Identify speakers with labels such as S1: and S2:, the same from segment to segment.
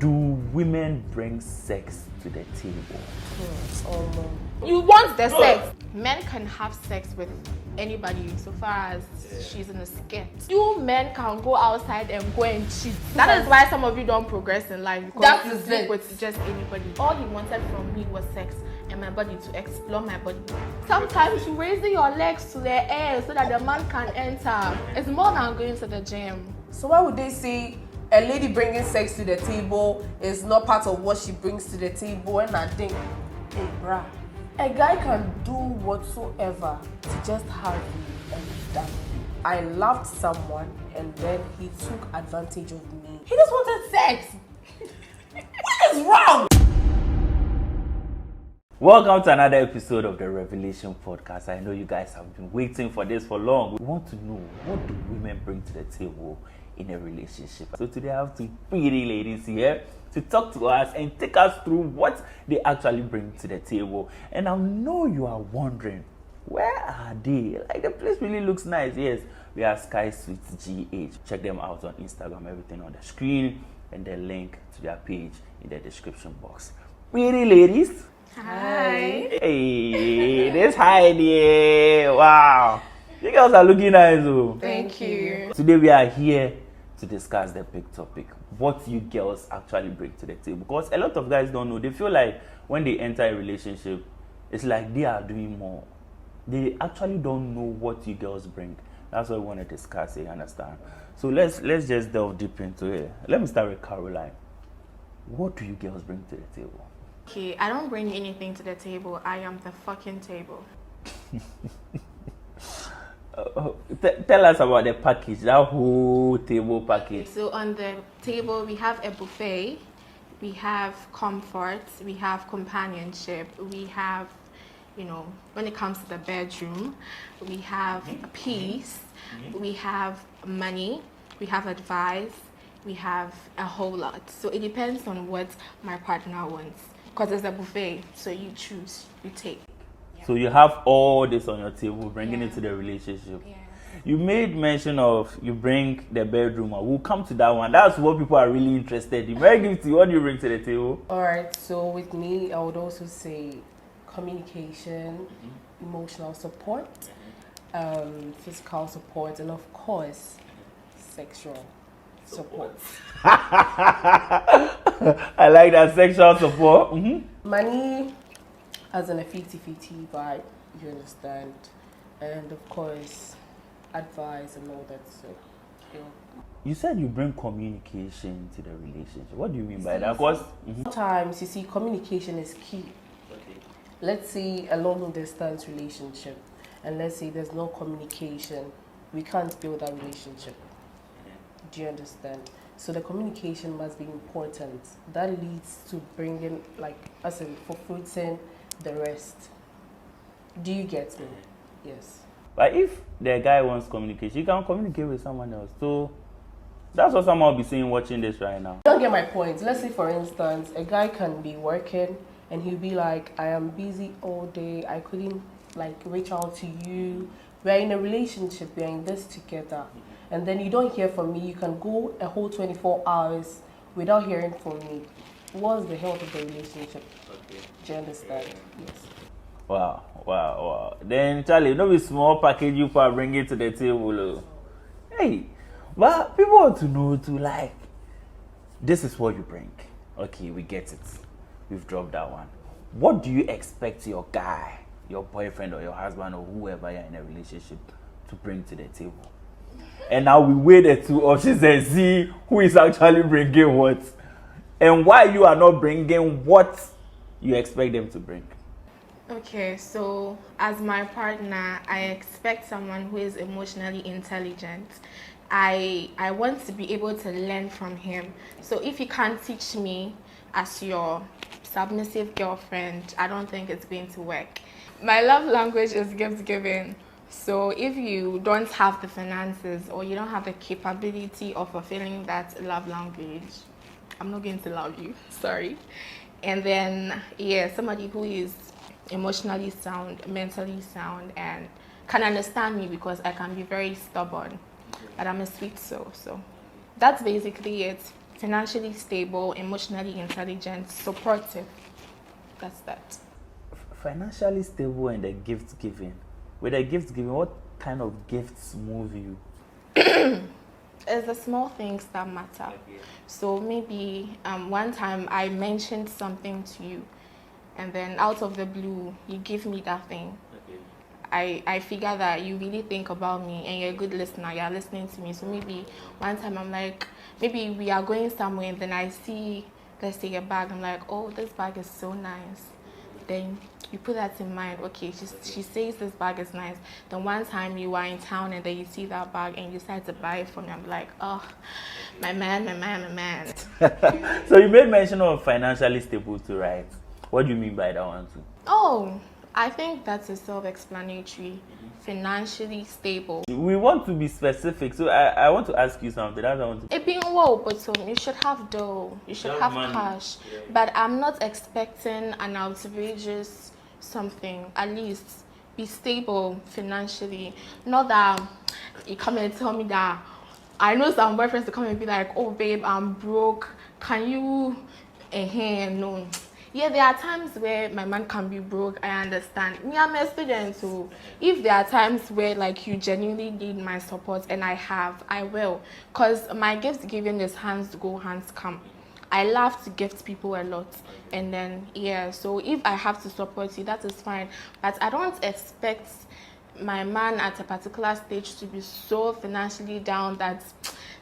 S1: Do women bring sex to the table?
S2: You want the sex. Men can have sex with anybody so far as she's in a skirt. You men can go outside and go and cheat. That is why some of you don't progress in life, because you sleep with just anybody. All he wanted from me was sex and my body, to explore my body. Sometimes you raising your legs to the air so that the man can enter. It's more than going to the gym.
S3: So why would they say a lady bringing sex to the table is not part of what she brings to the table? And I think, hey, bruh, a guy can do whatsoever to just have you and be done. I loved someone and then he took advantage of me. He just wanted sex. What is wrong?
S1: Welcome to another episode of the Revelation Podcast. I know you guys have been waiting for this for long. We want to know, what do women bring to the table in a relationship? So today I have two pretty ladies here to talk to us and take us through what they actually bring to the table. And I know you are wondering, where are they? Like, the place really looks nice. Yes, we are Sky Suites GH. Check them out on Instagram, everything on the screen, and the link to their page in the description box. Pretty ladies.
S2: Hi.
S1: Hey, this Heidi. Wow. You girls are looking nice, though.
S2: Thank you.
S1: Today we are here to discuss the big topic. What you girls actually bring to the table. Because a lot of guys don't know. They feel like when they enter a relationship, it's like they are doing more. They actually don't know what you girls bring. That's what we want to discuss, you understand? So let's just delve deep into it. Let me start with Caroline. What do you girls bring to the table?
S2: Okay, I don't bring anything to the table. I am the fucking table.
S1: Tell us about the package, that whole table package.
S2: So on the table, we have a buffet, we have comfort, we have companionship, we have, when it comes to the bedroom, we have peace, we have money, we have advice, we have a whole lot. So it depends on what my partner wants. Because it's a buffet, so you choose, you take.
S1: So you have all this on your table, bringing it to the relationship.
S2: Yeah.
S1: You made mention of you bring the bedroom. We'll come to that one. That's what people are really interested in. Very Gifty, what do you bring to the table?
S3: Alright, so with me, I would also say communication, emotional support, physical support, and of course, sexual support.
S1: I like that, sexual support.
S3: Money as in a 50-50 vibe, you understand, and of course advice and all that. So
S1: You said you bring communication to the relationship. What do you mean by that? Because
S3: sometimes you see communication is key.
S1: Okay.
S3: Let's say a long distance relationship, and let's say there's no communication, we can't build that relationship. Do you understand? So the communication must be important. That leads to bringing, for fruiting the rest. Do you get me? Yes.
S1: But if the guy wants communication, you can communicate with someone else. So that's what someone will be saying watching this right now.
S3: Don't get my point. Let's say, for instance, a guy can be working and he'll be like, I am busy all day. I couldn't reach out to you. We're in a relationship. We're in this together. And then you don't hear from me. You can go a whole 24 hours without hearing from me. What's the health of the relationship?
S1: Okay.
S3: Do you understand? Yes.
S1: Wow. Then, Charlie, no be small package you for bringing to the table. Oh. Hey, but people want to know too, this is what you bring. Okay, we get it. We've dropped that one. What do you expect your guy, your boyfriend or your husband or whoever you're in a relationship to bring to the table? And now we weigh the two options and see who is actually bringing what. And why you are not bringing what you expect them to bring.
S2: Okay, so as my partner, I expect someone who is emotionally intelligent. I want to be able to learn from him. So if you can't teach me as your submissive girlfriend, I don't think it's going to work. My love language is gift giving. So if you don't have the finances or you don't have the capability of fulfilling that love language, I'm not going to love you. Sorry. And then, somebody who is emotionally sound, mentally sound, and can understand me, because I can be very stubborn, but I'm a sweet soul. So that's basically it. financially stable, emotionally intelligent, supportive. That's that.
S1: Financially stable and the gift giving. With the gift giving, what kind of gifts move you?
S2: It's the small things that matter. So maybe one time I mentioned something to you, and then out of the blue, you give me that thing. I figure that you really think about me and you're a good listener. You're listening to me. So maybe one time I'm like, maybe we are going somewhere and then I see, let's say, a bag. I'm like, oh, this bag is so nice. Then you put that in mind. Okay, she says this bag is nice. Then one time you are in town and then you see that bag and you decide to buy it for me. I'm like, oh, my man.
S1: So you made mention of financially stable too, right? What do you mean by that one too?
S2: Oh, I think that's a self-explanatory. Financially stable.
S1: We want to be specific, so I want to ask you something. That's what I want to.
S2: It being well, but you should have dough. You should have
S1: money.
S2: cash. Yeah. But I'm not expecting an outrageous something. At least be stable financially. Not that you come and tell me that. I know some boyfriends to come and be like, oh babe, I'm broke. Can you? No. Yeah, there are times where my man can be broke. I understand. Me, I'm a student, so if there are times where like you genuinely need my support, and I will. Cause my gift giving is hands go, hands come. I love to gift people a lot, and then yeah. So if I have to support you, that is fine. But I don't expect my man at a particular stage to be so financially down that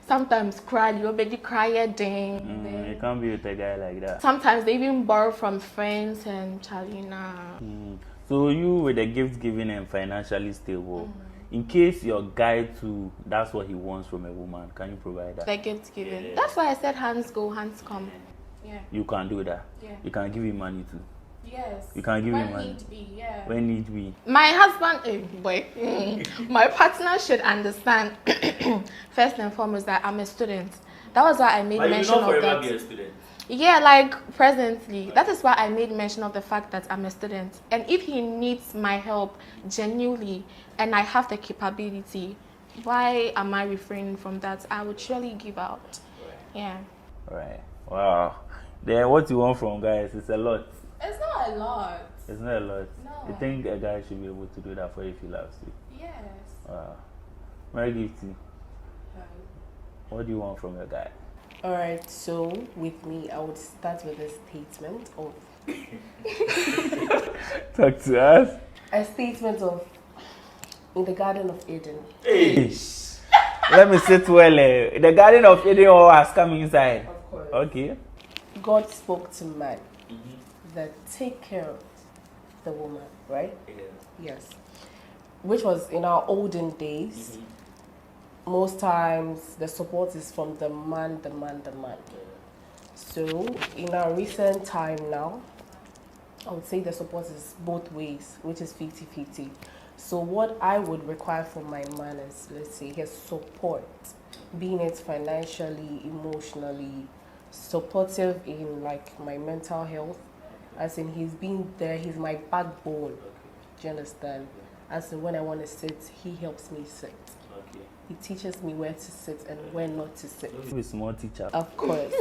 S2: sometimes you already cry a ding.
S1: You can't be with a guy like that.
S2: Sometimes they even borrow from friends and Chalina.
S1: So you with the gift giving and financially stable, in case your guy too, that's what he wants from a woman, can you provide that?
S2: The gift giving. Yeah. That's why I said hands go, hands come. Yeah.
S1: You can do that.
S2: Yeah.
S1: You can give him money too.
S2: Yes.
S1: You can give him money.
S2: When need be, yeah.
S1: When need be.
S2: My husband, my partner should understand first and foremost that I'm a student. That was why I made mention of that.
S1: But you will not forever be a student.
S2: Yeah, like presently. That is why I made mention of the fact that I'm a student. And if he needs my help genuinely and I have the capability, why am I refraining from that? I would surely give out. Yeah.
S1: Right. Wow. Then what you want from guys is a lot.
S3: It's not a lot.
S1: It's not a lot.
S3: No.
S1: You think a guy should be able to do that for you if he loves you?
S3: Yes.
S1: Wow. Mary Gifty, what do you want from your guy?
S3: Alright, so with me, I would start with a statement of...
S1: Talk to us.
S3: A statement of... In the Garden of Eden.
S1: Hey. Let me sit well. The Garden of Eden all has come inside.
S3: Of course.
S1: Okay.
S3: God spoke to man that take care of the woman, right? Yes. Which was in our olden days. Most times the support is from the man. So in our recent time now, I would say the support is both ways, which is 50-50. So what I would require from my man is, let's say, his support, being it financially, emotionally, supportive in like my mental health, as in he's been there, he's my backbone. Do you understand? As in when I want to sit, he helps me sit.
S1: Okay.
S3: He teaches me where to sit and where not to sit.
S1: He's a small teacher.
S3: Of course.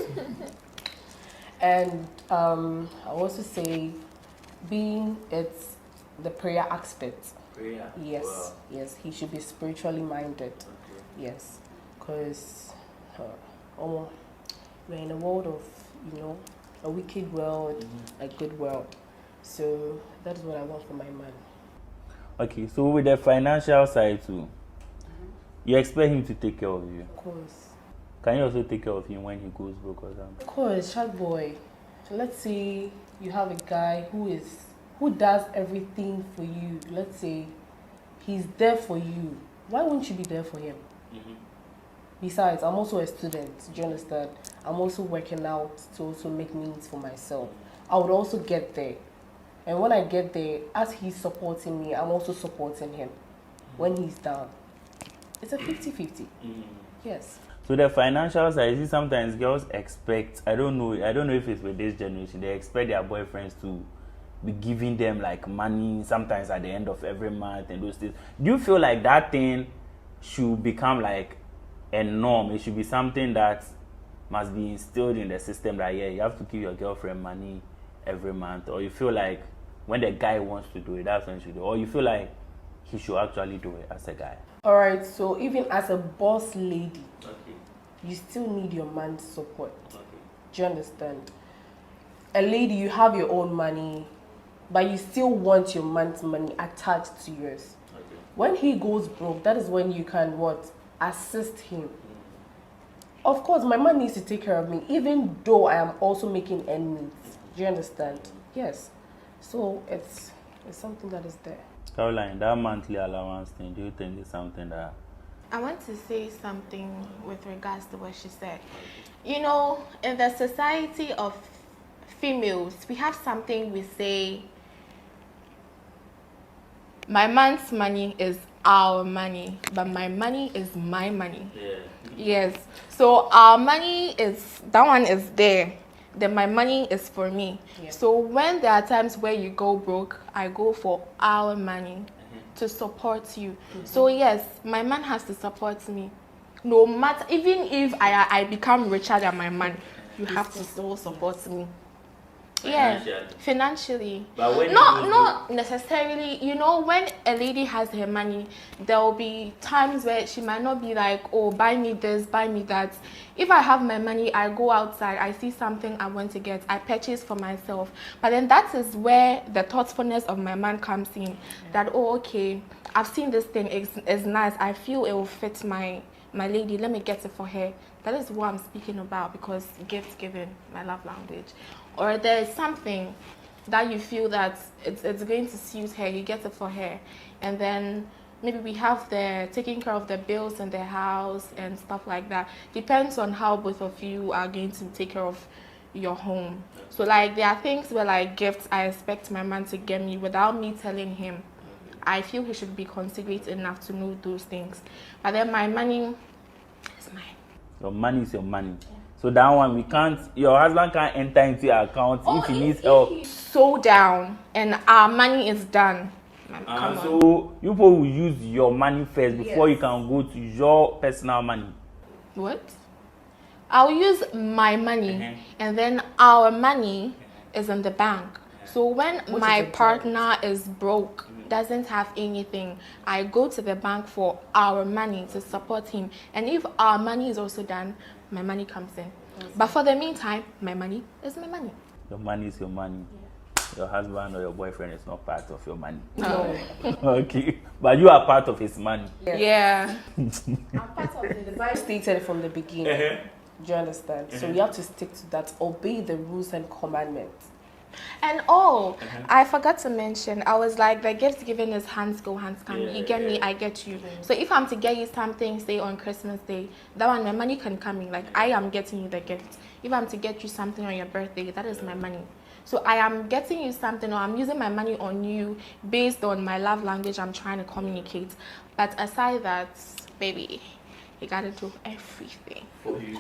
S3: And I also say, being it's the prayer aspect.
S1: Prayer?
S3: Yes,
S1: Wow.
S3: yes, he should be spiritually minded.
S1: Okay.
S3: Yes, because we're in a world of, a wicked world, a good world. So that is what I want for my man.
S1: Okay, so with the financial side too, you expect him to take care of you?
S3: Of course.
S1: Can you also take care of him when he goes broke or something?
S3: Of course, Sharkboy. Let's say you have a guy who does everything for you. Let's say he's there for you. Why won't you be there for him? Besides, I'm also a student. Do you understand? I'm also working out to also make means for myself. I would also get there. And when I get there, as he's supporting me, I'm also supporting him. When he's down, it's a 50-50. Yes.
S1: So the financial side, you see, sometimes girls expect, I don't know if it's with this generation, they expect their boyfriends to be giving them like money sometimes at the end of every month and those things. Do you feel like that thing should become like a norm? It should be something that must be instilled in the system that yeah, you have to give your girlfriend money every month, or you feel like when the guy wants to do it, that's when you should do it, or you feel like he should actually do it as a guy?
S3: All right, so even as a boss lady,
S1: Okay.
S3: you still need your man's support.
S1: Okay.
S3: Do you understand? A lady, you have your own money, but you still want your man's money attached to yours.
S1: Okay.
S3: When he goes broke, that is when you can what? Assist him. Of course, my man needs to take care of me, even though I am also making ends meet. Do you understand? Yes. So it's something that is there.
S1: Caroline, that monthly allowance thing, do you think is something that...
S2: I want to say something with regards to what she said. You know, in the society of females, we have something we say, my man's money is our money, but my money is my money.
S1: Yeah.
S2: Yes. So our money is, that one is there. Then my money is for me.
S3: Yeah.
S2: So when there are times where you go broke, I go for our money to support you. So yes, my man has to support me. No matter, even if I become richer than my man, you have to still support me. Yeah, financially.
S1: But when
S2: Not necessarily, you know, when a lady has her money, there will be times where she might not be like, oh, buy me this, buy me that. If I have my money, I go outside, I see something I want to get, I purchase for myself. But then that is where the thoughtfulness of my man comes in. That, oh, okay, I've seen this thing, it's nice, I feel it will fit my lady, let me get it for her. That is what I'm speaking about, because gift giving, my love language. Or there is something that you feel that it's going to suit her, you get it for her. And then maybe we have the taking care of the bills in the house and stuff like that. Depends on how both of you are going to take care of your home. So like there are things where like gifts I expect my man to get me without me telling him. I feel he should be considerate enough to know those things. But then my money is mine.
S1: Your money is your money. So that one, we can't, your husband can't enter into your account if he needs help.
S2: So down and our money is done. Come on.
S1: So you people will use your money first before you can go to your personal money.
S2: What? I'll use my money and then our money is in the bank. So when my partner is broke, doesn't have anything, I go to the bank for our money to support him. And if our money is also done, my money comes in. But for the meantime, my money is my money.
S1: Your money is your money. Your husband or your boyfriend is not part of your money.
S3: No.
S1: Okay. But you are part of his money.
S2: Yeah.
S3: I'm part of it. The Bible stated from the beginning. Do you understand? So you have to stick to that. Obey the rules and commandments.
S2: And I forgot to mention, I was like, the gift given is hands go, hands come. You get me, I get you. So if I'm to get you something, say on Christmas Day, that one, my money can come in. Like, I am getting you the gift. If I'm to get you something on your birthday, that is my money. So I am getting you something, or I'm using my money on you based on my love language I'm trying to communicate. But aside that, baby, you gotta do everything for me.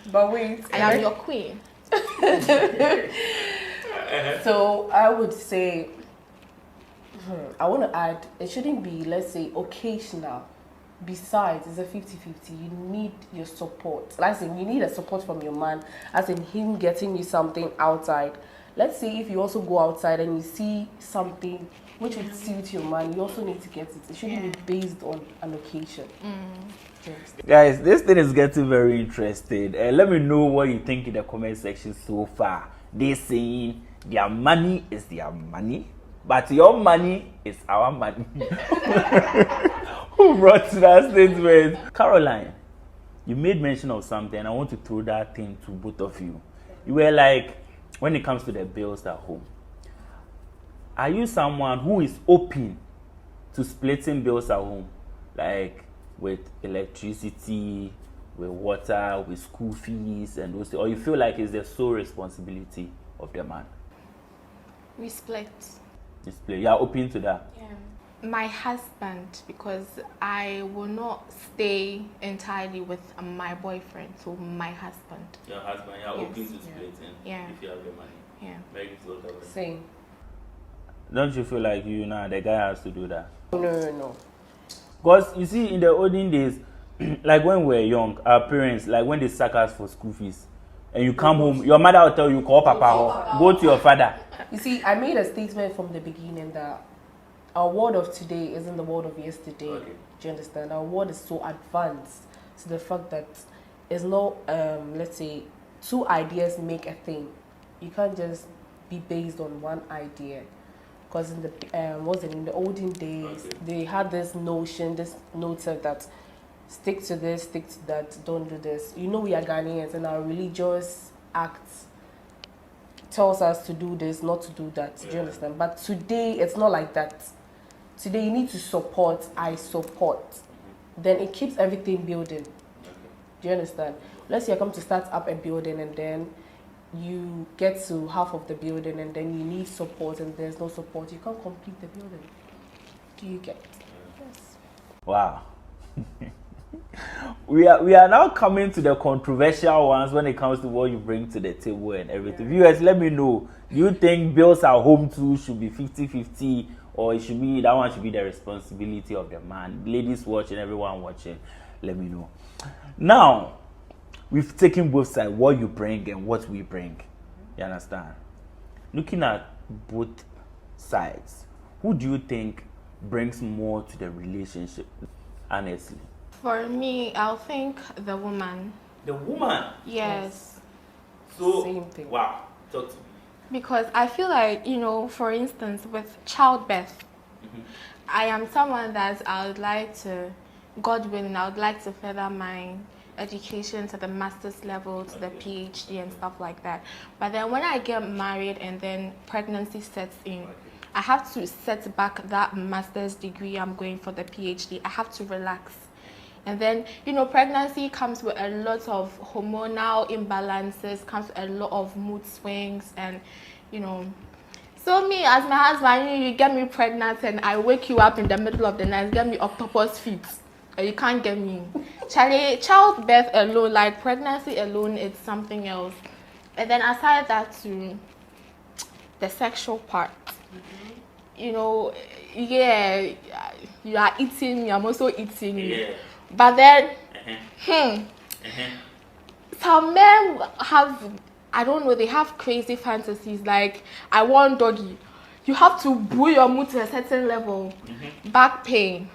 S3: But wait,
S2: I am your queen.
S3: So I would say, I want to add, it shouldn't be, let's say, occasional. Besides, it's a 50-50. You need your support. Like you need a support from your man, as in him getting you something outside. Let's say if you also go outside and you see something which would suit your man, you also need to get it. It shouldn't be based on an occasion.
S1: Guys, this thing is getting very interesting. Let me know what you think in the comment section so far. They saying their money is their money, but your money is our money. Who brought that statement? Caroline, you made mention of something. I want to throw that thing to both of you. You were like, when it comes to the bills at home, are you someone who is open to splitting bills at home? Like with electricity, with water, with school fees and those things? Or you feel like it's the sole responsibility of the man?
S2: We split.
S1: You split. You are open to that?
S2: Yeah. My husband, because I will not stay entirely with my boyfriend, so my husband.
S1: Your husband, you are
S2: Yes.
S1: open to splitting if you have the money.
S2: Yeah.
S1: Make it sort of.
S3: Same.
S1: Don't you feel like you now the guy has to do that?
S3: No.
S1: Because you see, in the olden days, like when we were young, our parents, like when they sack us for school fees, and you come home, your mother will tell you, call papa, go to your father.
S3: You see, I made a statement from the beginning that our world of today isn't the world of yesterday.
S1: Okay.
S3: Do you understand? Our world is so advanced to the fact that it's not, let's say, two ideas make a thing. You can't just be based on one idea. Because in the olden days, they had this notion, this notion that stick to this, stick to that, don't do this. You know we are Ghanaians and our religious acts tells us to do this, not to do that. Do you understand? But today, it's not like that. Today, you need to support, I support. Then it keeps everything building. Do you understand? Let's say you come to start up a building and then you get to half of the building and then you need support and there's no support. You can't complete the building. Do you get? Yes.
S1: Wow. We are now coming to the controversial ones when it comes to what you bring to the table and everything. Yeah. Viewers, let me know. Do you think bills at home too should be 50-50, or it should be that one should be the responsibility of the man? Ladies watching, everyone watching, let me know. Now, we've taken both sides, what you bring and what we bring. You understand? Looking at both sides, who do you think brings more to the relationship, honestly?
S2: For me, I'll think the woman.
S1: The woman?
S2: Yes.
S1: So,
S3: same thing.
S1: Wow. Talk to me.
S2: Because I feel like, for instance, with childbirth, I am someone that I would like to, God willing, I would like to further my education to the master's level, to the PhD and stuff like that. But then when I get married and then pregnancy sets in, I have to set back that master's degree I'm going for the PhD. I have to relax. And then, pregnancy comes with a lot of hormonal imbalances, comes with a lot of mood swings, and, So me, as my husband, you get me pregnant and I wake you up in the middle of the night, get me octopus feet. You can't get me. Charlie, childbirth alone, like pregnancy alone, it's something else. And then aside that to the sexual part, yeah, you are eating me, I'm also eating you.
S1: Yeah.
S2: But then, some men have, I don't know, they have crazy fantasies. Like, I want doggy. You have to boost your mood to a certain level. Back pain.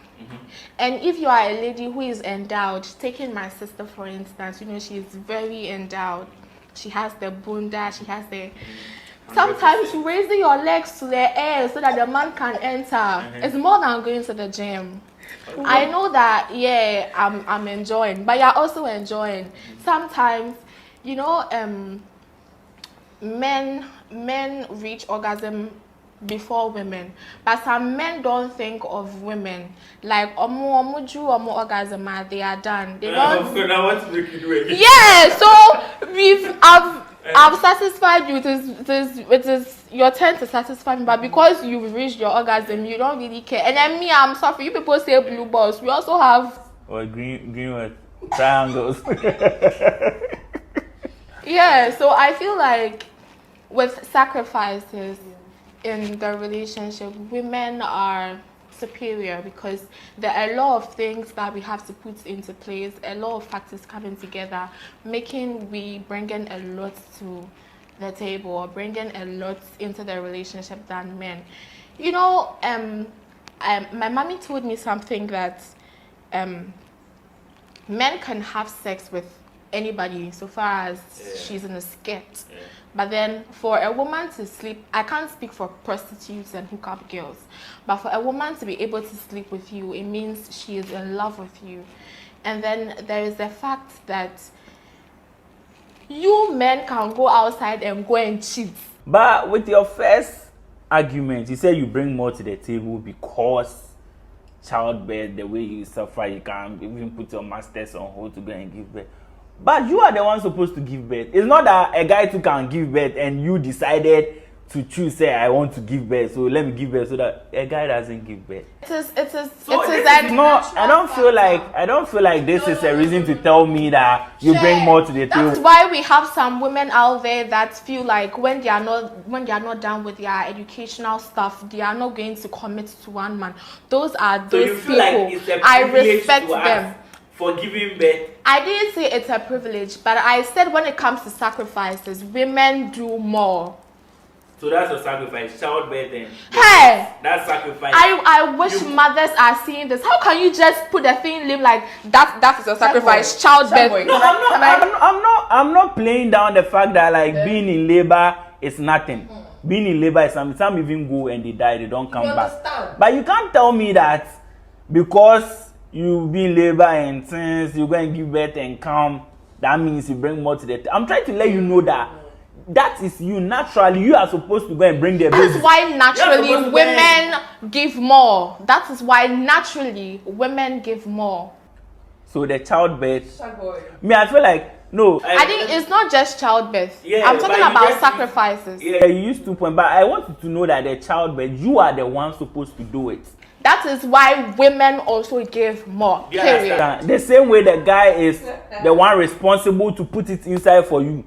S2: And if you are a lady who is endowed, taking my sister for instance, she's very endowed. She has the bunda, she has the... Sometimes raising your legs to the air so that the man can enter. It's more than going to the gym. I know that, yeah, I'm enjoying, but you're also enjoying. Sometimes, men reach orgasm before women, but some men don't think of women like omu orgasm, they are done. They don't.
S1: Now what to make you do it?
S2: Yeah, so I've satisfied you. It is your turn to satisfy me, but because you've reached your orgasm, you don't really care. And then me, I'm sorry. You people say blue balls. We also have
S1: green with triangles.
S2: Yeah, so I feel like with sacrifices in the relationship, women are superior because there are a lot of things that we have to put into place, a lot of factors coming together, we bringing a lot to the table or bringing a lot into the relationship than men. My mommy told me something that men can have sex with anybody so far as she's in a skirt. But then for a woman to sleep, I can't speak for prostitutes and hookup girls, but for a woman to be able to sleep with you, it means she is in love with you. And then there is the fact that you men can go outside and go and cheat.
S1: But with your first argument, you said you bring more to the table because childbirth, the way you suffer, you can't even put your masters on hold to go and give birth. But you are the one supposed to give birth. It's not that a guy too can give birth and you decided to choose, say, I want to give birth, so let me give birth, so that a guy doesn't give birth.
S2: It is
S1: not. I don't feel like this is a reason to tell me that you bring more to the table.
S2: That's why we have some women out there that feel like when they are not done with their educational stuff, they are not going to commit to one man. Those are those people.
S1: Like it's a
S2: I respect them.
S1: for giving birth.
S2: I didn't say it's a privilege, but I said when it comes to sacrifices, women do more.
S1: So that's a sacrifice, childbirth and
S2: Hey!
S1: That's sacrifice.
S2: I wish mothers are seeing this. How can you just put a thing live like that is a sacrifice, childbirth?
S3: Sharkboy.
S1: No, I'm not playing down the fact that like being in labor is nothing. Being in labor is something. Some even go and they die, they don't come back.
S3: Understand?
S1: But you can't tell me that because you be in labor and since you go and give birth and come, that means you bring more to the I'm trying to let you know that is you naturally. You are supposed to go and bring the baby.
S2: That's why naturally women give more. That is why naturally women give more.
S1: So the childbirth.
S3: Sharkboy.
S1: Me, I feel like no.
S2: I think it's not just childbirth.
S1: Yeah,
S2: I'm talking
S1: but you
S2: about
S1: just-
S2: sacrifices.
S1: Yeah, you used to point, but I want you to know that the childbirth, you are the one supposed to do it.
S2: That is why women also give more.
S1: You
S2: Period.
S1: understand? The same way the guy is the one responsible to put it inside for you.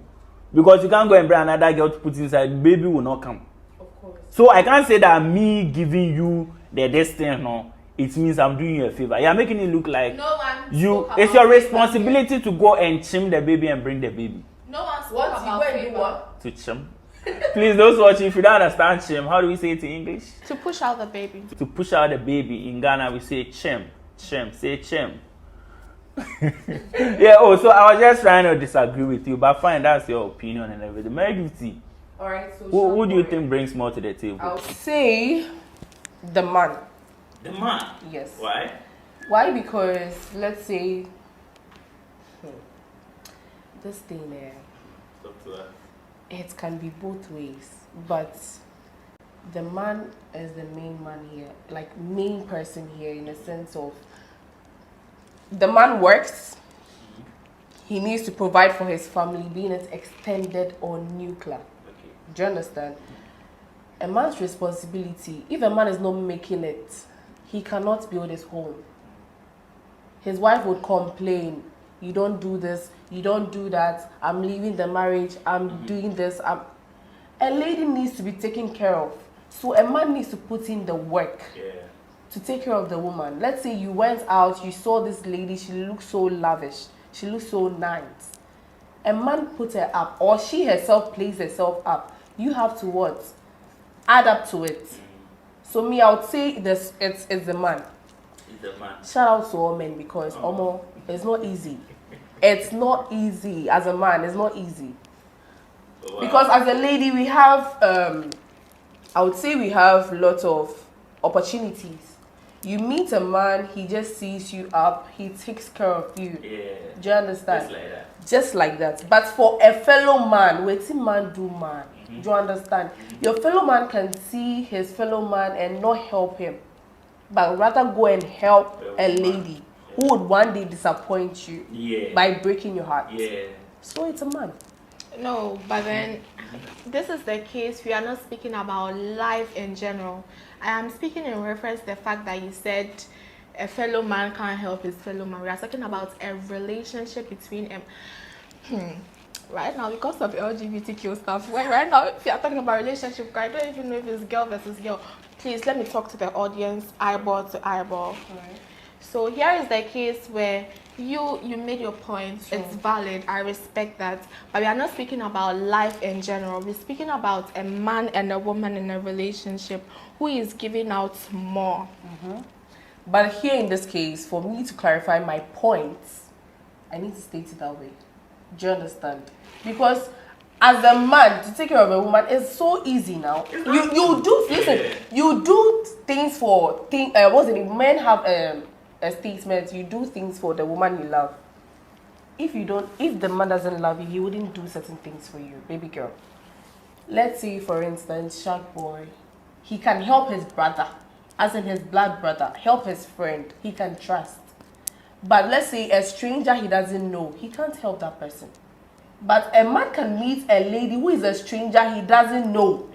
S1: Because you can't go and bring another girl to put it inside, the baby will not come.
S3: Of course.
S1: So I can't say that me giving you the destiny, no, it means I'm doing you a favor. You're making it look like
S2: No one
S1: you.
S2: spoke
S1: It's
S2: about
S1: your
S2: favor.
S1: responsibility to go and chim the baby and bring the baby
S2: No one spoke
S3: What you
S2: about
S3: go and do
S2: favor.
S3: what?
S1: to chim. Please, those watching, if you don't understand chim, how do we say it in English?
S2: To push out the baby.
S1: To push out the baby in Ghana, we say chim, chim, say chim. Yeah. Oh, so I was just trying to disagree with you, but fine, that's your opinion and everything. Mary Gifty,
S3: Alright, so
S1: who do you
S3: Sharkboy.
S1: think brings more to the table?
S3: I'll say the man.
S1: The man.
S3: Yes.
S1: Why?
S3: Why? Because let's say this thing there,
S1: Talk to us.
S3: it can be both ways, but the man is the main man here, like main person here in the sense of the man works, he needs to provide for his family, being it extended or nuclear.
S1: Okay.
S3: Do you understand? A man's responsibility, if a man is not making it, he cannot build his home. His wife would complain, you don't do this, you don't do that, I'm leaving the marriage, I'm doing this. A lady needs to be taken care of. So a man needs to put in the work
S1: Yeah.
S3: to take care of the woman. Let's say you went out, you saw this lady, she looks so lavish, she looks so nice. A man put her up, or she herself plays herself up. You have to what? Add up to it. So me, I would say this, it's the man.
S1: He's the man.
S3: Shout out to all men because it's not easy. It's not easy as a man. It's not easy.
S1: Wow.
S3: Because as a lady, we have, I would say we have lots of opportunities. You meet a man, he just sees you up, he takes care of you.
S1: Yeah.
S3: Do you understand?
S1: Just like that.
S3: Just like that. But for a fellow man, waiting man do man. Do you understand? Your fellow man can see his fellow man and not help him, but rather go and help a lady who would one day disappoint you by breaking your heart.
S1: Yeah.
S3: So it's a man.
S2: No, but then this is the case. We are not speaking about life in general. I am speaking in reference to the fact that you said a fellow man can't help his fellow man. We are talking about a relationship between them. Right now, because of LGBTQ stuff, right now, if you are talking about relationship, I don't even know if it's girl versus girl. Please let me talk to the audience, eyeball to eyeball.
S3: Right.
S2: So here is the case where you made your point.
S3: Sure.
S2: It's valid. I respect that. But we are not speaking about life in general. We're speaking about a man and a woman in a relationship who is giving out more.
S3: But here in this case, for me to clarify my points, I need to state it that way. Do you understand? Because as a man, to take care of a woman is so easy now. You do listen. You do things for what's it? Men have a statement. You do things for the woman you love. If the man doesn't love you, he wouldn't do certain things for you, baby girl. Let's say, for instance, Sharkboy, he can help his brother, as in his blood brother, help his friend. He can trust. But let's say a stranger he doesn't know, he can't help that person. But a man can meet a lady who is a stranger he doesn't know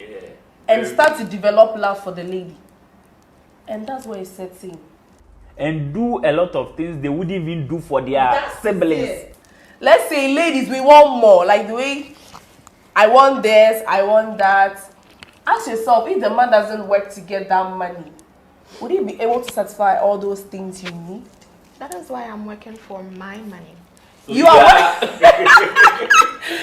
S3: and start to develop love for the lady. And that's where it sets in.
S1: And do a lot of things they wouldn't even do for their siblings.
S3: It. Let's say, ladies, we want more. Like the way I want this, I want that. Ask yourself, if the man doesn't work to get that money, would he be able to satisfy all those things you need?
S2: That is why I'm working for my money.
S1: So
S3: You are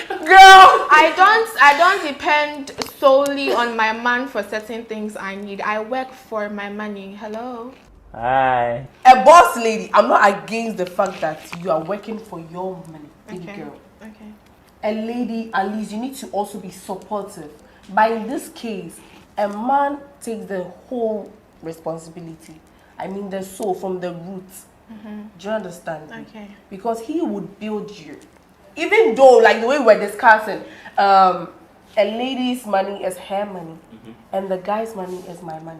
S3: girl.
S2: I don't depend solely on my man for certain things I need. I work for my money. Hello.
S1: Hi.
S3: A boss lady. I'm not against the fact that you are working for your money, baby
S2: Okay.
S3: girl.
S2: Okay.
S3: A lady, at least you need to also be supportive. But in this case, a man takes the whole responsibility. I mean, the soul from the roots. Do you understand?
S2: Okay.
S3: Because he would build you. Even though, like the way we're discussing, a lady's money is her money, and the guy's money is my money.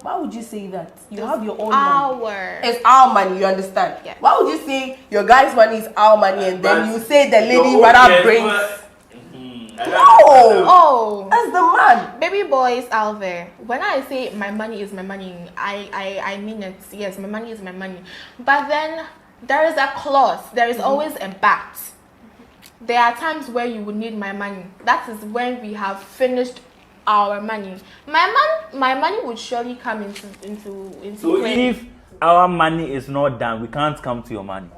S3: Why would you say that? You have your own money. It's our money, you understand?
S2: Yeah.
S3: Why would you say your guy's money is our money and then you say the lady
S1: your
S3: rather
S1: own
S3: brings...
S1: No!
S2: Oh,
S3: That's the man.
S2: baby boys out there. When I say my money is my money, I mean it. Yes, my money is my money. But then there is a clause. There is always a but. There are times where you would need my money. That is when we have finished our money. My money would surely come into
S1: So
S2: play.
S1: if our money is not done, we can't come to your money.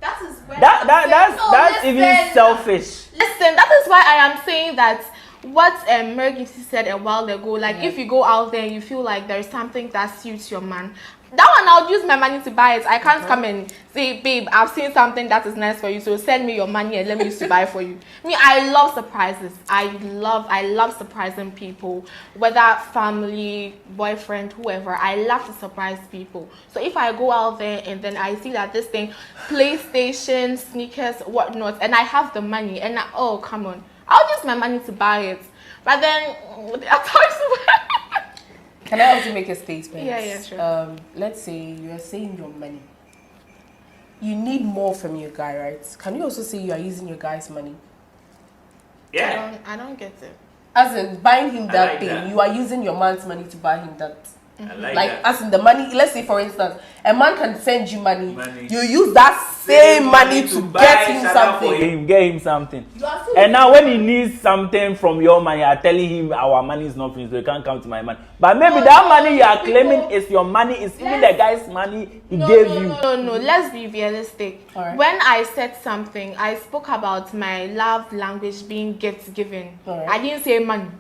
S2: That is when
S1: That's even selfish.
S2: Listen, that is why I am saying that what Mary Gibson said a while ago, like if you go out there and you feel like there's something that suits your man, that one I'll use my money to buy it. I can't come and say, babe, I've seen something that is nice for you, so send me your money and let me use to buy for you. Me, I love surprises. I love surprising people, whether family, boyfriend, whoever. I love to surprise people. So if I go out there and then I see that this thing, PlayStation, sneakers, whatnot, and I have the money, and oh come on, I'll use my money to buy it. But then at times.
S3: Can I also make a statement?
S2: Yeah, sure.
S3: Let's say you are saving your money. You need more from your guy, right? Can you also say you are using your guy's money?
S1: Yeah.
S2: I don't get it.
S3: As in buying him that
S1: like
S3: thing,
S1: that.
S3: you are using your man's money to buy him that.
S1: I
S3: Like
S1: that.
S3: as in the money, let's say for instance, a man can send you money.
S1: Money.
S3: You use that same money to get him something.
S1: Get him something.
S3: You are still
S1: And now when he needs something from your money, you're telling him our money is not finished, so you can't come to my money. But maybe that money you are claiming is your money, is even the guy's money he gave you.
S2: No. Let's be realistic.
S3: Alright.
S2: When I said something, I spoke about my love language being gift giving.
S3: Alright.
S2: I didn't say money.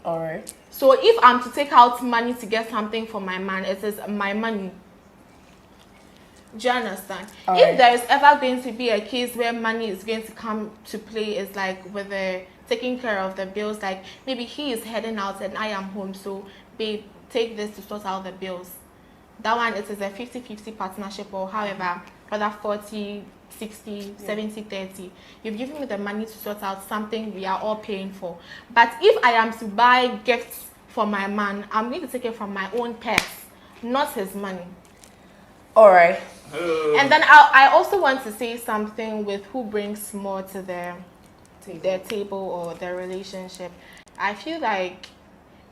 S3: Alright.
S2: So if I'm to take out money to get something for my man, it is my money. Do you understand?
S3: Alright.
S2: If there is ever going to be a case where money is going to come to play, it's like with the taking care of the bills, like maybe he is heading out and I am home, so babe, take this to sort out the bills. That one, it is a 50-50 partnership, or however, whether 40, 60, 70, 30. You've given me the money to sort out something we are all paying for. But if I am to buy gifts for my man, I'm going to take it from my own purse, not his money.
S3: Alright.
S2: And then I also want to say something with who brings more to their table or their relationship. I feel like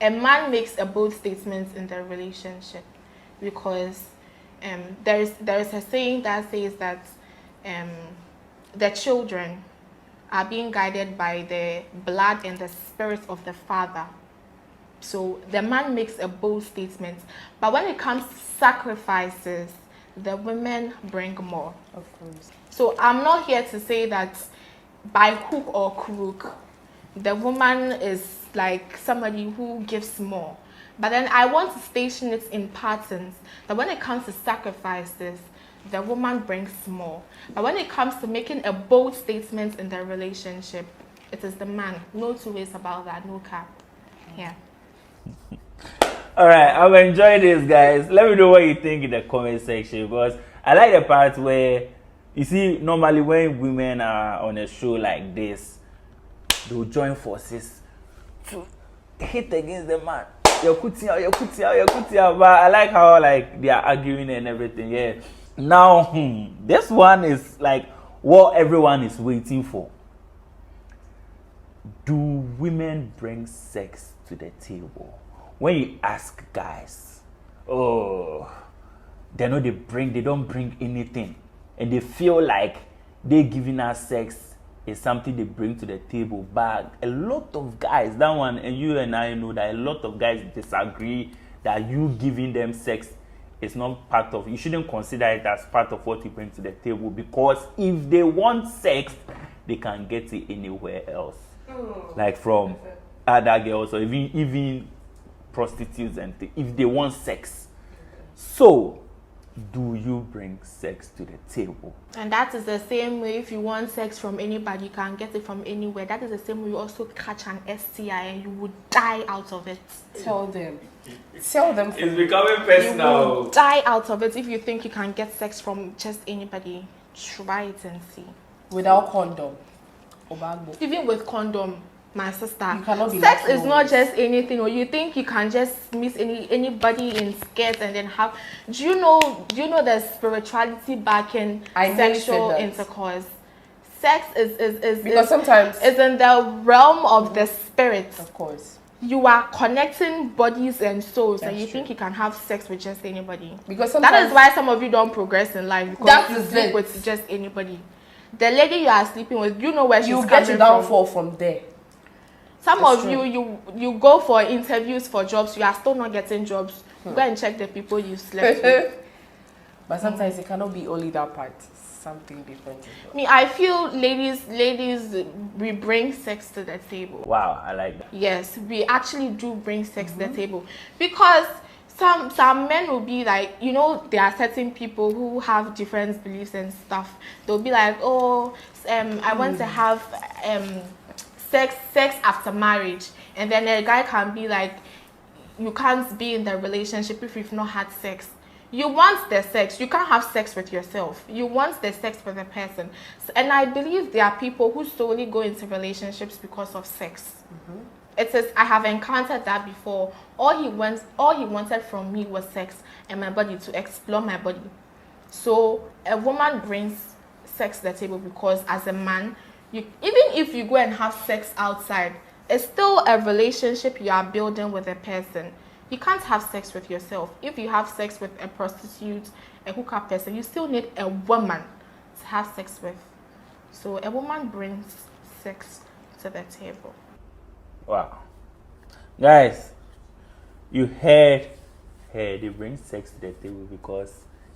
S2: a man makes a bold statement in their relationship because there is a saying that says that the children are being guided by the blood and the spirit of the father. So the man makes a bold statement, but when it comes to sacrifices, the women bring more.
S3: Of course.
S2: So I'm not here to say that by hook or crook, the woman is like somebody who gives more. But then I want to station it in patterns that when it comes to sacrifices, the woman brings more. But when it comes to making a bold statement in their relationship, it is the man. No two ways about that, no cap. Yeah.
S1: All right, I've enjoyed this, guys. Let me know what you think in the comment section, because I like the part where you see normally when women are on a show like this, they'll join forces to hit against the man. You're cutting out. But I like how like they are arguing and everything. Yeah. Now, this one is like what everyone is waiting for. Do women bring sex to the table? When you ask guys, oh, they don't bring anything, and they feel like they giving us sex is something they bring to the table. But a lot of guys, that one, and you and I know that a lot of guys disagree that you giving them sex it's not part of, you shouldn't consider it as part of what you bring to the table, because if they want sex, they can get it anywhere else. Like from other girls or even prostitutes and if they want sex. So, do you bring sex to the table?
S2: And that is the same way if you want sex from anybody, you can get it from anywhere. That is the same way you also catch an STI and you would die out of it.
S3: Tell them.
S1: It's becoming
S2: You
S1: personal.
S2: will die out of it if you think you can get sex from just anybody. Try it and see.
S3: Without condom. Obagbo.
S2: Even with condom, my sister,
S3: You cannot be
S2: sex
S3: like
S2: is not
S3: always.
S2: just anything, or you think you can just miss anybody in skirts and then have. Do you know the spirituality back in
S3: I nearly
S2: sexual
S3: said that.
S2: intercourse? Sex is
S3: Because sometimes,
S2: is in the realm of the spirit.
S3: of course,
S2: You are connecting bodies and souls, and
S3: That's
S2: you
S3: true.
S2: think you can have sex with just anybody.
S3: because sometimes
S2: That is why some of you don't progress in life, because
S3: That
S2: you
S3: is
S2: sleep
S3: it.
S2: with just anybody. The lady you are sleeping with, you know where she's
S3: you
S2: coming
S3: get your
S2: from.
S3: downfall from there.
S2: Some
S3: That's
S2: of
S3: true.
S2: you go for interviews for jobs, you are still not getting jobs. Go and check the people you slept with.
S3: But sometimes it cannot be only that part. Something different. as well.
S2: Me, I feel ladies, we bring sex to the table.
S1: Wow, I like that.
S2: Yes, we actually do bring sex to the table, because some men will be like, there are certain people who have different beliefs and stuff. They'll be like, oh, I want to have sex after marriage, and then a guy can be like, you can't be in the relationship if you've not had sex. You want the sex. You can't have sex with yourself. You want the sex with a person. And I believe there are people who solely go into relationships because of sex. It says, I have encountered that before. All he wanted from me was sex and my body, to explore my body. So a woman brings sex to the table because as a man, even if you go and have sex outside, it's still a relationship you are building with a person. You can't have sex with yourself. If you have sex with a prostitute, a hookup person, you still need a woman to have sex with. So a woman brings sex to the table.
S1: Wow. Guys, you heard they bring sex to the table because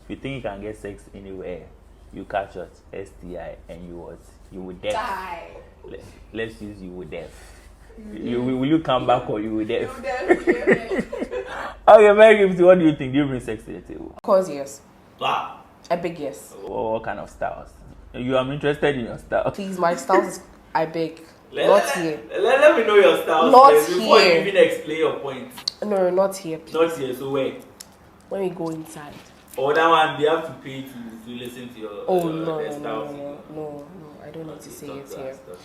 S1: if you think you can get sex anywhere, you catch your STI and you would deaf.
S2: Die.
S1: Let's use you would deaf. Will you come back or you would deaf? Okay, Mary Gibson, what do you think? Do you bring sex to the table?
S3: Of course, yes.
S1: Wow.
S3: A big yes.
S1: What kind of styles? I'm interested in your style.
S3: Please, my styles, I beg. Not here.
S1: Let me know your style
S3: Not
S1: before
S3: here.
S1: you even explain your point.
S3: No, not here, please.
S1: Not here, so where?
S3: When we go inside.
S1: Or that one, they have to pay to listen to your
S3: Oh, no,
S1: their styles.
S3: no. I don't need to say it
S1: Talk
S3: here.
S1: to us.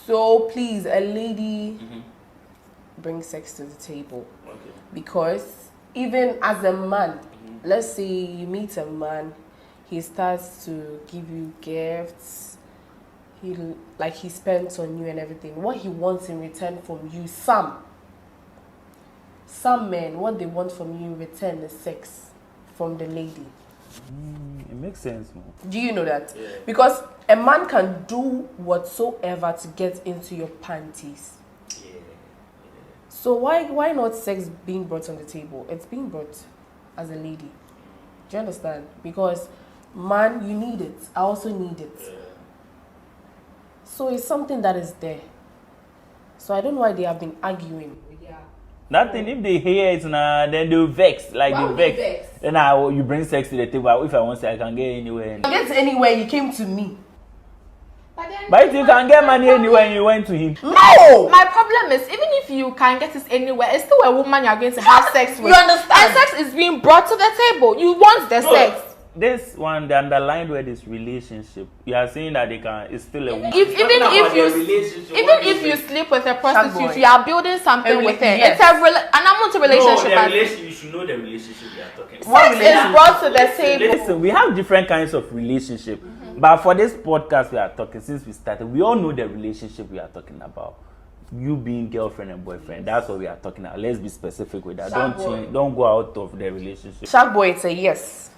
S3: So, please, a lady bring sex to the table.
S1: Okay.
S3: Because even as a man, let's say you meet a man, he starts to give you gifts, he spends on you and everything. What he wants in return from you, some men, what they want from you in return is sex from the lady.
S1: It makes sense, man.
S3: Do you know that?
S1: Yeah.
S3: Because a man can do whatsoever to get into your panties.
S1: Yeah.
S3: So why not sex being brought on the table? It's being brought as a lady. Do you understand? Because man, you need it. I also need it.
S1: Yeah.
S3: So it's something that is there. So I don't know why they have been arguing. Yeah.
S1: Nothing. If they hear it now, then they'll vex. Like
S3: Why
S1: they
S3: would
S1: vex.
S3: they vex?
S1: Then you bring sex to the table. If I want to, I can get anywhere.
S3: Get anywhere, you came to me.
S1: But if you can get money anywhere, and you went to him.
S3: No!
S2: My problem is, even if you can get it anywhere, it's still a woman you are going to have sex with.
S3: You understand?
S2: And sex is being brought to the table. You want the sex.
S1: This one, the underlined word is relationship. You are saying that it's still a woman.
S2: Even if you sleep with a prostitute,
S3: Sharkboy.
S2: you are building something with her.
S3: Yes.
S2: It's and I'm not a relationship.
S1: You should know the relationship you are talking about.
S3: What
S2: Sex is brought to the table.
S1: Listen, we have different kinds of relationship. But for this podcast we are talking, since we started, we all know the relationship we are talking about. You being girlfriend and boyfriend, that's what we are talking about. Let's be specific with that. Don't go out of the relationship.
S3: Sharkboy, it's a yes.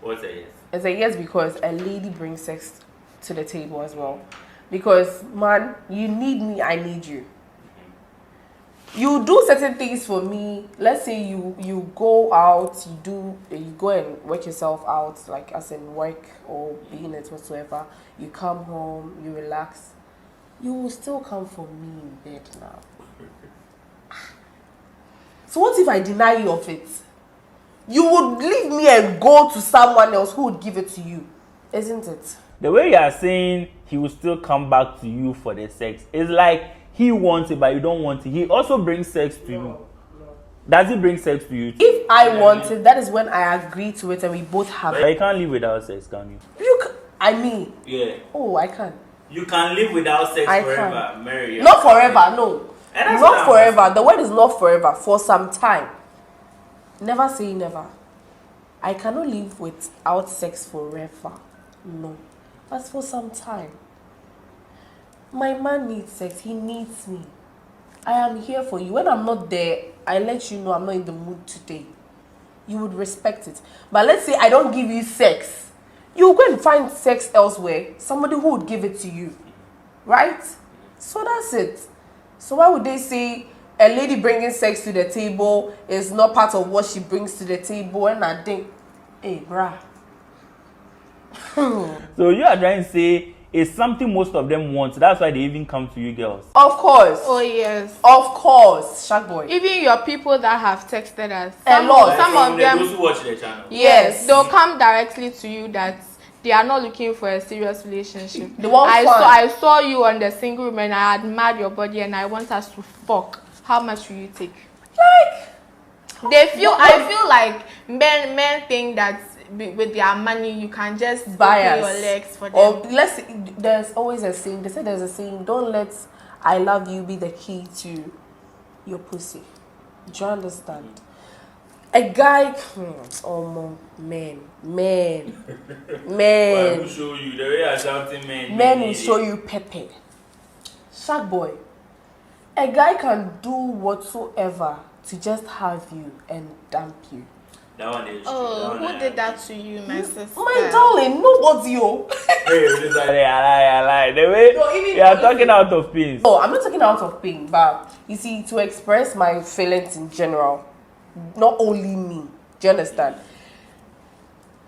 S1: What's a yes?
S3: It's a yes because a lady brings sex to the table as well. Because, man, you need me, I need you. You do certain things for me. Let's say you go out, you go and work yourself out, like as in work or being it whatsoever. You come home, you relax. You will still come for me in bed now. So what if I deny you of it? You would leave me and go to someone else who would give it to you, isn't it?
S1: The way you are saying he will still come back to you for the sex, it's like he wants it but you don't want it. He also brings sex to you. No. Does he bring sex to you too?
S3: If I want it, that is when I agree to it and we both have
S1: but
S3: it.
S1: you can't live without sex, can you?
S3: Yeah. Oh, I can.
S1: You can live without sex forever, Mary.
S3: Not forever, no. Not forever. The word is not forever. For some time. Never say never. I cannot live without sex forever. No. But for some time. My man needs sex. He needs me. I am here for you. When I'm not there, I let you know I'm not in the mood today. You would respect it. But let's say I don't give you sex. You go and find sex elsewhere. Somebody who would give it to you. Right? So that's it. So why would they say a lady bringing sex to the table is not part of what she brings to the table? And I think, hey, bruh.
S1: So you are trying to say it's something most of them want. That's why they even come to you girls.
S3: Of course.
S2: Oh yes.
S3: Of course, Sharkboy.
S2: Even your people that have texted us.
S3: A lot.
S2: Some of them.
S1: Those who watch the channel.
S2: Yes, they'll come directly to you that they are not looking for a serious relationship.
S3: I
S2: saw you on the single room and I admired your body and I want us to fuck. How much will you take?
S3: Like
S2: I feel like men think that with their money you can just
S3: buy
S2: open your legs for them.
S3: Or there's always a saying. They say there's a saying. Don't let "I love you" be the key to your pussy. Do you understand? A guy, man.
S1: Why will show you the way I shouting men?
S3: Men will show you Pepe. Sharkboy. A guy can do whatsoever to just have you and dump you.
S1: That one is
S2: who did that to you, my sister?
S3: My darling, nobody.
S1: I lie. The way you are talking out of pain.
S3: No, I'm not talking out of pain, but you see, to express my feelings in general, not only me. Do you understand?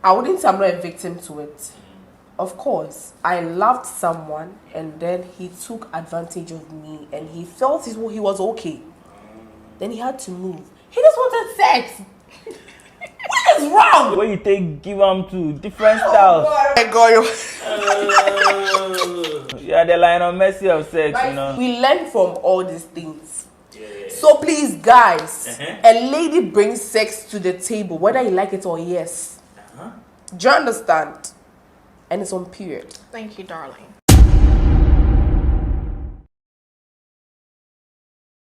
S3: I wouldn't say I'm not a victim to it. Of course, I loved someone and then he took advantage of me and he felt he was okay. Then he had to move. He just wanted sex. What is wrong?
S1: When you give them to different styles.
S3: I got you.
S1: You are the line of mercy of sex, you know.
S3: We learn from all these things. Yeah. So please, guys, a lady brings sex to the table, whether you like it or yes. Do you understand? And it's on period.
S2: Thank you, darling.